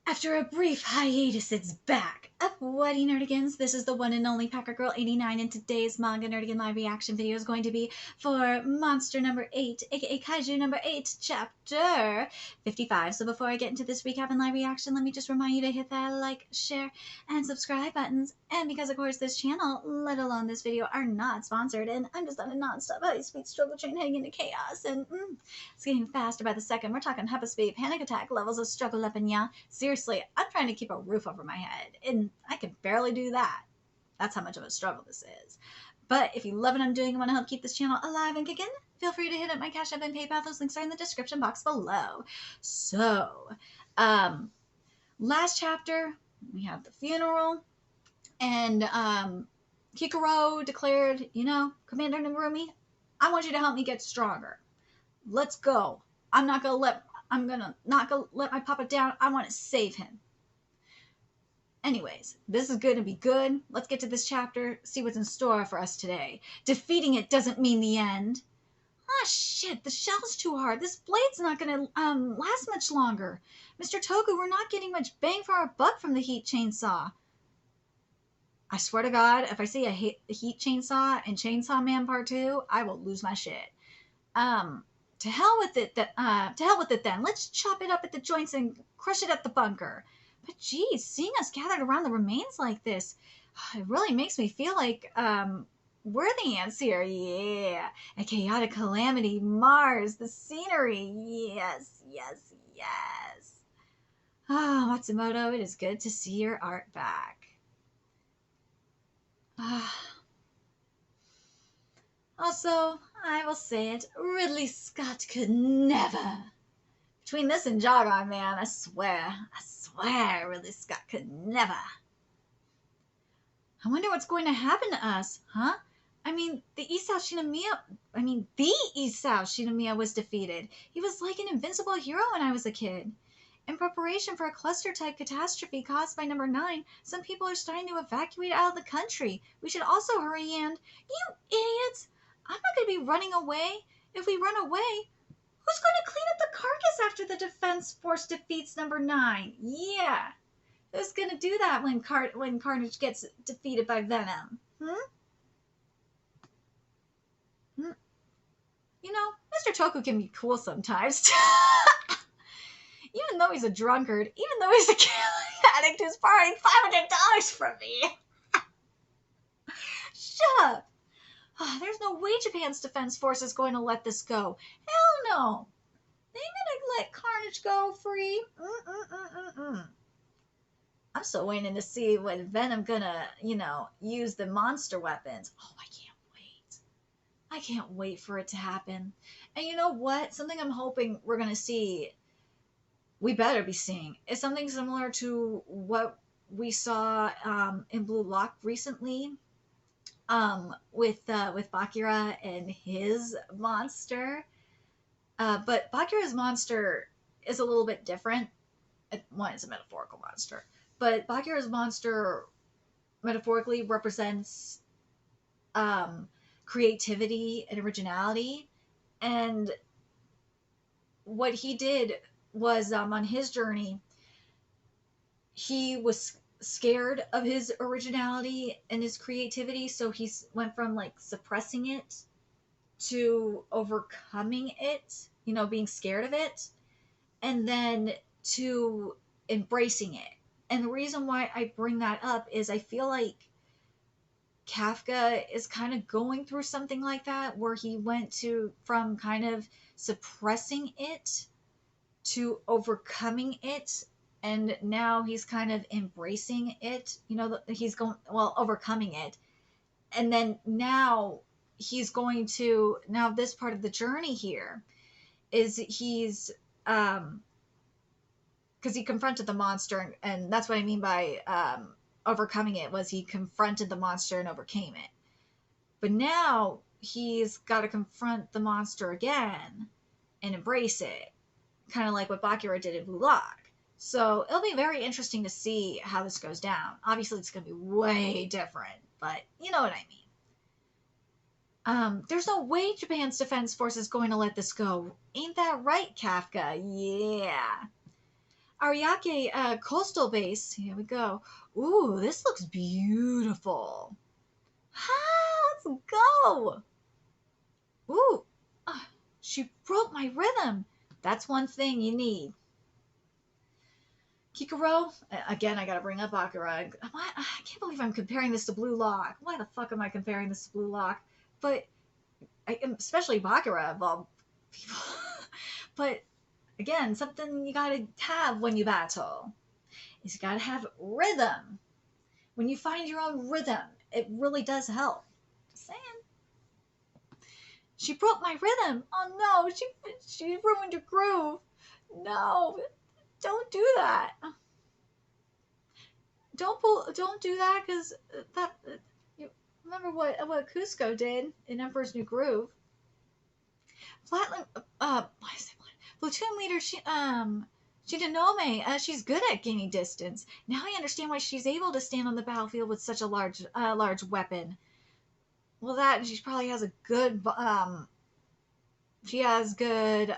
After a brief hiatus, it's back. Upwhatty nerdigans, this is the one and only Packer Girl 89, and today's Manga Nerdigan live reaction video is going to be for Monster number 8, aka Kaiju number 8, chapter 55. So before I get into this recap and live reaction, let me just remind you to hit that like, share, and subscribe buttons. And because of course this channel, let alone this video, are not sponsored, and I'm just on a non-stop high-speed struggle train heading into chaos, and it's getting faster by the second. We're talking hyperspeed, panic attack levels of struggle up in ya. Seriously, I'm trying to keep a roof over my head, and I can barely do that. That's how much of a struggle this is. But if you love what I'm doing and want to help keep this channel alive and kicking, feel free to hit up my Cash App and PayPal. Those links are in the description box below. So, last chapter, we have the funeral, and Kikoro declared, Commander Nagurumi, I want you to help me get stronger. Let's go. I'm not gonna let my papa down. I want to save him. Anyways, this is going to be good. Let's get to this chapter, see what's in store for us today. Defeating it doesn't mean the end. Ah, shit, the shell's too hard. This blade's not going to last much longer. Mr. Toku, we're not getting much bang for our buck from the heat chainsaw. I swear to God, if I see a heat chainsaw in Chainsaw Man Part 2, I will lose my shit. To hell with it then. Let's chop it up at the joints and crush it at the bunker. But geez, seeing us gathered around the remains like this, it really makes me feel like we're the ants here. Yeah. A chaotic calamity, Mars, the scenery. Yes, yes, yes. Ah, Matsumoto, it is good to see your art back. Also, I will say it, Ridley Scott could never. Between this and Jargon, man, I swear, Ridley Scott could never. I wonder what's going to happen to us, huh? I mean, the Isao Shinomiya was defeated. He was like an invincible hero when I was a kid. In preparation for a cluster-type catastrophe caused by number 9, some people are starting to evacuate out of the country. We should also hurry and... You idiots! I'm not going to be running away. If we run away, who's going to clean up the carcass after the defense force defeats number 9? Yeah. Who's going to do that when Carnage gets defeated by Venom? Mr. Toku can be cool sometimes. Even though he's a drunkard, even though he's a killing addict who's borrowing $500 from me. Shut up. There's no way Japan's defense force is going to let this go. Hell no. They ain't gonna let Carnage go free. I'm still waiting to see when Venom gonna, use the monster weapons. Oh, I can't wait. I can't wait for it to happen. And you know what? Something I'm hoping we're gonna see, we better be seeing, is something similar to what we saw in Blue Lock recently. With Bakura and his monster. But Bakura's monster is a little bit different. One is a metaphorical monster. But Bakura's monster metaphorically represents creativity and originality. And what he did was, on his journey, he was scared of his originality and his creativity, so he went from suppressing it to overcoming it, being scared of it, and then to embracing it. And the reason why I bring that up is I feel like Kafka is kind of going through something like that, where he went from kind of suppressing it to overcoming it. And now he's kind of embracing it, he's overcoming it. And then now he's going to, this part of the journey here is he's, because he confronted the monster, and that's what I mean by overcoming it, was he confronted the monster and overcame it. But now he's got to confront the monster again and embrace it, kind of like what Bakura did in Blue Lock. So it'll be very interesting to see how this goes down. Obviously, it's going to be way different, but you know what I mean. There's no way Japan's defense force is going to let this go. Ain't that right, Kafka? Yeah. Ariake coastal base. Here we go. Ooh, this looks beautiful. Let's go. Ooh, she broke my rhythm. That's one thing you need. Kikoro, again, I gotta bring up Akira. I can't believe I'm comparing this to Blue Lock. Why the fuck am I comparing this to Blue Lock? But, especially Bakura of all people. But, again, something you gotta have when you battle is you gotta have rhythm. When you find your own rhythm, it really does help. Just saying. She broke my rhythm. Oh no, she ruined your groove. No, don't do that. Don't do that, because you remember what Cusco did in Emperor's New Groove. Flatland, platoon leader Shinonome, she's good at gaining distance. Now I understand why she's able to stand on the battlefield with such a large weapon. Well, that she probably has a good she has good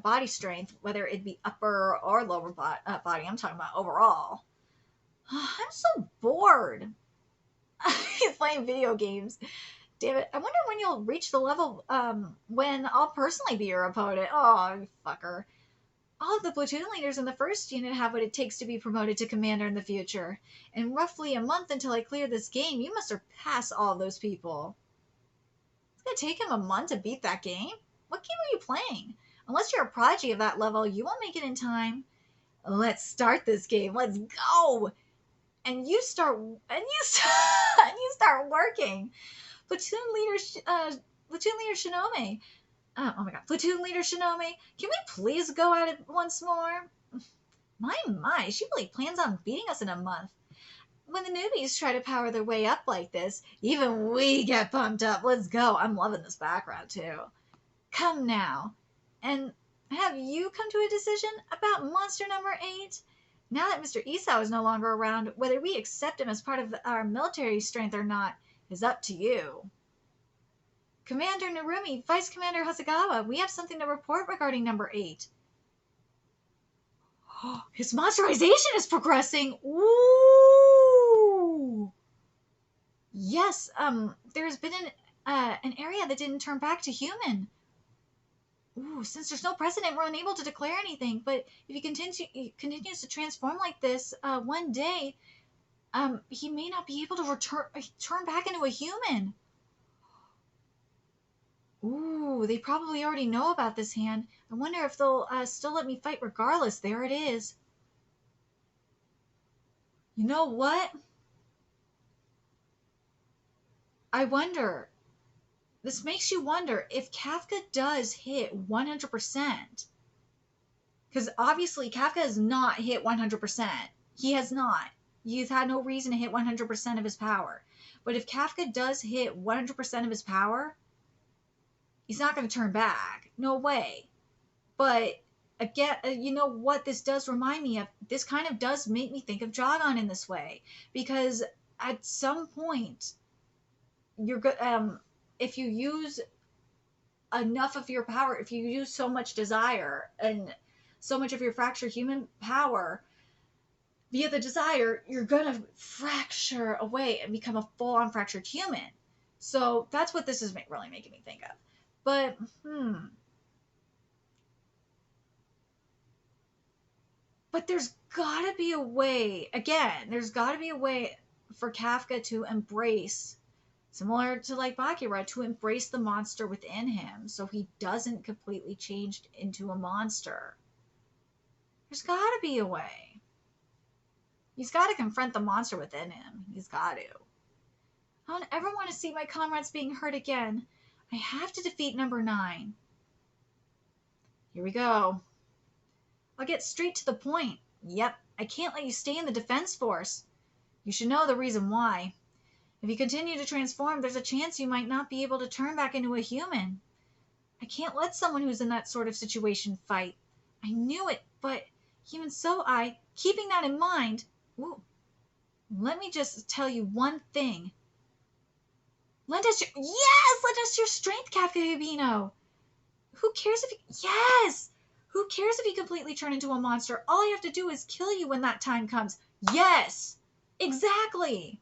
body strength, whether it be upper or lower body. I'm talking about overall. I'm so bored. He's playing video games. Damn it. I wonder when you'll reach the level when I'll personally be your opponent. Oh, fucker. All of the platoon leaders in the first unit have what it takes to be promoted to commander in the future. In roughly a month until I clear this game, you must surpass all of those people. It's going to take him a month to beat that game? What game are you playing? Unless you're a prodigy of that level, you won't make it in time. Let's start this game. Let's go. And you start working. Platoon leader Shinome. Oh my god. Platoon leader Shinome, can we please go at it once more? My, she really plans on beating us in a month. When the newbies try to power their way up like this, even we get pumped up. Let's go. I'm loving this background too. Come now. And have you come to a decision about monster number 8? Now that Mr. Isao is no longer around, whether we accept him as part of our military strength or not is up to you. Commander Narumi, Vice Commander Hasegawa, we have something to report regarding number 8. His monsterization is progressing. Ooh. Yes, there's been an area that didn't turn back to human. Ooh, since there's no precedent, we're unable to declare anything. But if he continues to transform like this, one day, he may not be able to turn back into a human. Ooh, they probably already know about this hand. I wonder if they'll still let me fight regardless. There it is. You know what? I wonder. This makes you wonder if Kafka does hit 100%. Because obviously Kafka has not hit 100%. He has not. He's had no reason to hit 100% of his power. But if Kafka does hit 100% of his power, he's not going to turn back. No way. But again, you know what this does remind me of? This kind of does make me think of Jogon in this way. Because at some point, you're if you use enough of your power, if you use so much desire and so much of your fractured human power via the desire, you're going to fracture away and become a full-on fractured human. So that's what this is really making me think of. But, But there's gotta be a way, again, there's gotta be a way for Kafka to embrace, similar to like Bakura, to embrace the monster within him so he doesn't completely change into a monster. There's gotta be a way. He's gotta confront the monster within him. He's gotta. I don't ever want to see my comrades being hurt again. I have to defeat number 9. Here we go. I'll get straight to the point. Yep, I can't let you stay in the defense force. You should know the reason why. If you continue to transform, there's a chance you might not be able to turn back into a human. I can't let someone who's in that sort of situation fight. I knew it, but even so, keeping that in mind, let me just tell you one thing. Lend us your strength, Kafka Ubino. Who cares if you, yes! Who cares if you completely turn into a monster? All I have to do is kill you when that time comes. Yes, exactly.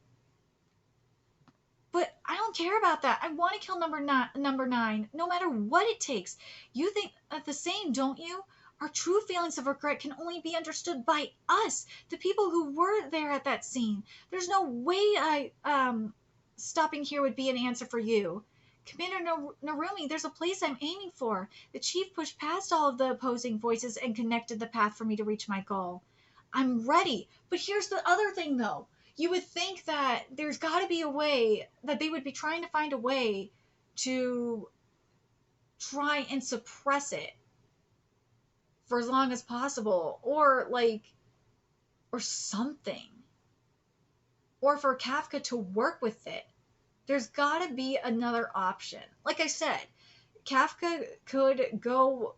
But I don't care about that. I want to kill number nine, no matter what it takes. You think the same, don't you? Our true feelings of regret can only be understood by us, the people who were there at that scene. There's no way stopping here would be an answer for you. Commander Narumi, there's a place I'm aiming for. The chief pushed past all of the opposing voices and connected the path for me to reach my goal. I'm ready. But here's the other thing, though. You would think that there's got to be a way that they would be trying to find a way to try and suppress it for as long as possible, or or something, or for Kafka to work with it. There's got to be another option. Like I said, Kafka could go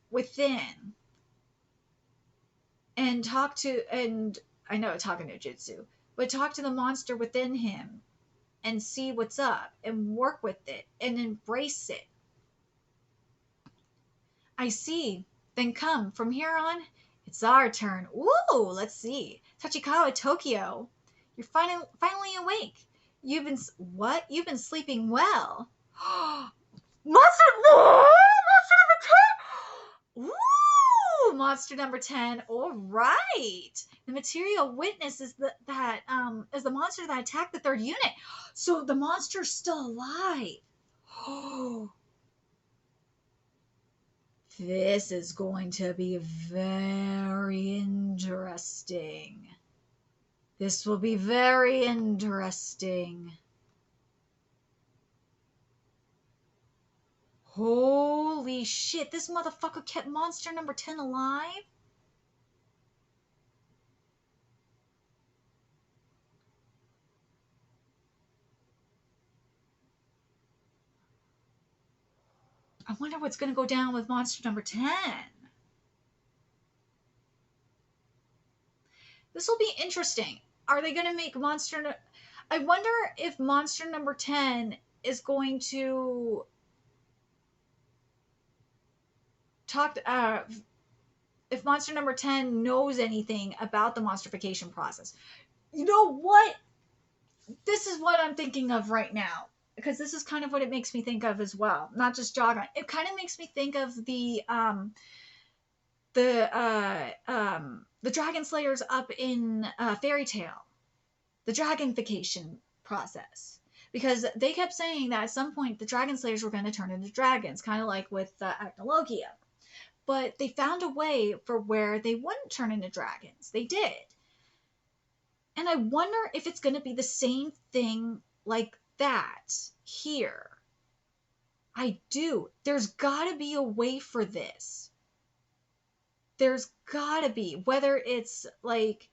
within and talk to, and I know talking no jutsu, but talk to the monster within him and see what's up and work with it and embrace it. I see. Then come, from here on, it's our turn. Ooh, let's see. Tachikawa Tokyo, you're finally awake. You've been sleeping well. Monster number 10! Ooh, monster number 10. All right. The material witness is that is the monster that attacked the third unit. So the monster's still alive. Oh. This is going to be very interesting. This will be very interesting. Holy shit, this motherfucker kept monster number 10 alive? I wonder what's going to go down with monster number 10. This will be interesting. Are they going to make monster... I wonder if monster number 10 is going to talk... if monster number 10 knows anything about the monsterification process. You know what? This is what I'm thinking of right now, because this is kind of what it makes me think of as well. Not just Jogon. It kind of makes me think of the Dragon Slayers up in Fairy Tail, the dragonification process, because they kept saying that at some point the Dragon Slayers were going to turn into dragons, kind of like with Acnologia, but they found a way for where they wouldn't turn into dragons. They did. And I wonder if it's going to be the same thing like that here. I do. There's got to be a way for this. There's got to be. Whether it's like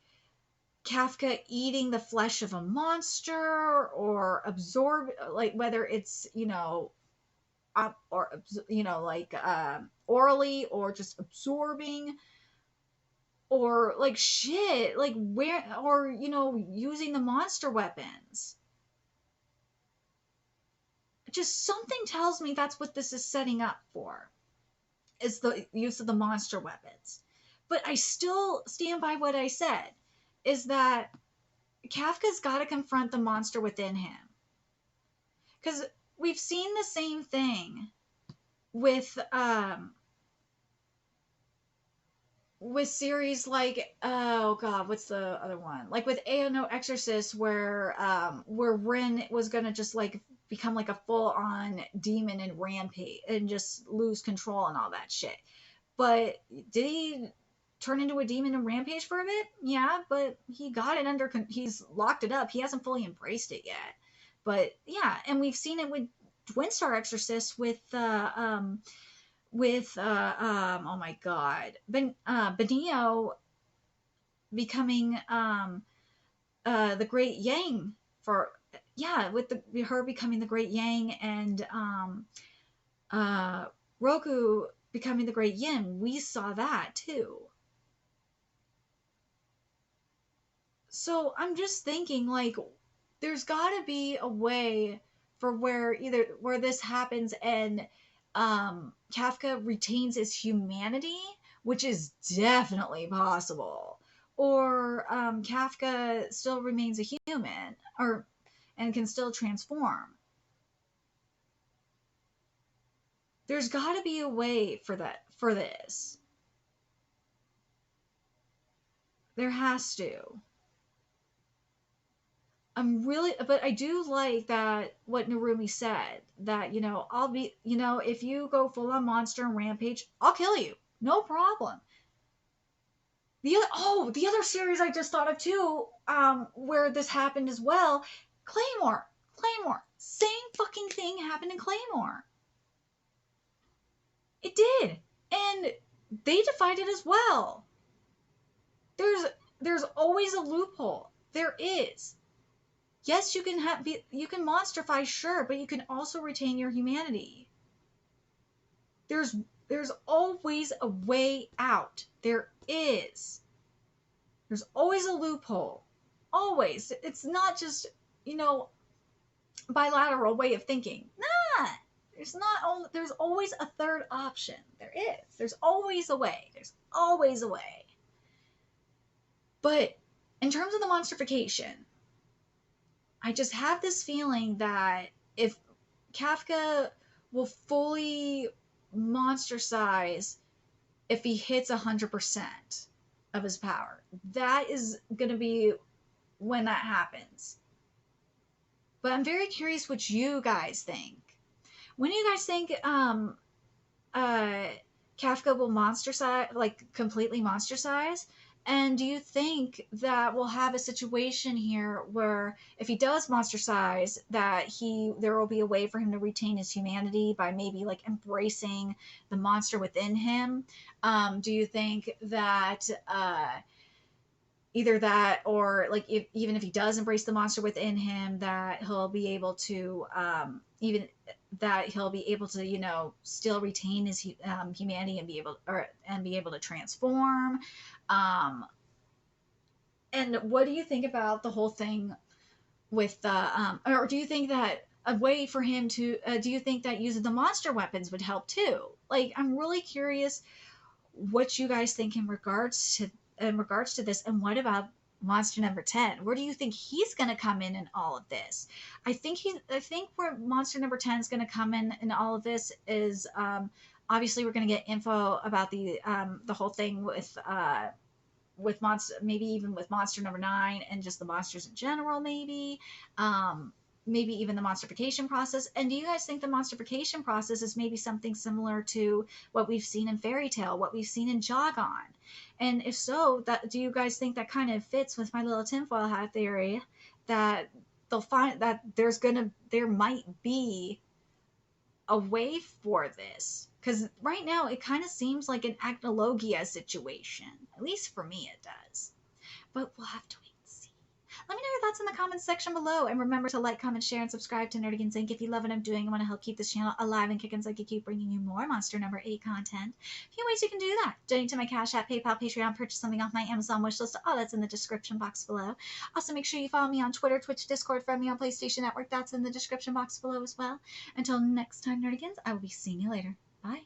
Kafka eating the flesh of a monster, or whether it's, orally, or just absorbing, or using the monster weapons. Just something tells me that's what this is setting up for, is the use of the monster weapons. But I still stand by what I said, is that Kafka's got to confront the monster within him. Because we've seen the same thing with series like, oh god, what's the other one? Like with Ao no Exorcist, where Rin was gonna just become like a full-on demon and rampage and just lose control and all that shit. But did he turn into a demon and rampage for a bit? Yeah, but he got it he's locked it up. He hasn't fully embraced it yet. But yeah, and we've seen it with Twin Star Exorcist with oh my god, Benio becoming the Great Yang, with her becoming the Great Yang, and Roku becoming the Great Yin. We saw that too. So I'm just thinking, there's got to be a way for where this happens and Kafka retains his humanity, which is definitely possible. Or Kafka still remains a human, and can still transform. There's got to be a way for this. There has to. But I do like that what Narumi said, that, I'll be, if you go full on monster and rampage, I'll kill you. No problem. The other series I just thought of too, where this happened as well, Claymore. Same fucking thing happened in Claymore. It did. And they defied it as well. There's always a loophole. There is. Yes, you can monsterify, sure, but you can also retain your humanity. There's always a way out. There is. There's always a loophole. Always. It's not just, bilateral way of thinking. Nah. There's always a third option. There is. There's always a way. There's always a way. But in terms of the monsterification, I just have this feeling that if Kafka will fully monster size if he hits 100% of his power, that is going to be when that happens. But I'm very curious what you guys think. When do you guys think Kafka will monster size, like completely monster size? And do you think that we'll have a situation here where if he does monster size, that there will be a way for him to retain his humanity by maybe like embracing the monster within him? Do you think that either that, or like even if he does embrace the monster within him, that he'll be able to still retain his humanity and be able to transform? And what do you think about the whole thing with or do you think that a way for him to do you think that using the monster weapons would help too? Like, I'm really curious what you guys think in regards to this. And what about monster number 10? Where do you think he's going to come in all of this? I think where monster number 10 is going to come in all of this is obviously we're going to get info about the whole thing with monster, maybe even with monster number 9 and just the monsters in general, maybe even the monsterification process. And do you guys think the monsterification process is maybe something similar to what we've seen in Fairy Tail, what we've seen in Jogon? And if so, do you guys think that kind of fits with my little tinfoil hat theory, that they'll find that there might be a way for this? Because right now it kind of seems like an Acnologia situation. At least for me it does. But we'll have to wait and see. Let me know your thoughts in the comments section below. And remember to like, comment, share, and subscribe to Nerdigans Inc. if you love what I'm doing and want to help keep this channel alive and kicking so I can keep bringing you more Monster number 8 content. A few ways you can do that. Donate to my Cash App, PayPal, Patreon, purchase something off my Amazon wishlist. All that's in the description box below. Also, make sure you follow me on Twitter, Twitch, Discord, friend me on PlayStation Network. That's in the description box below as well. Until next time, Nerdigans, I will be seeing you later. Bye.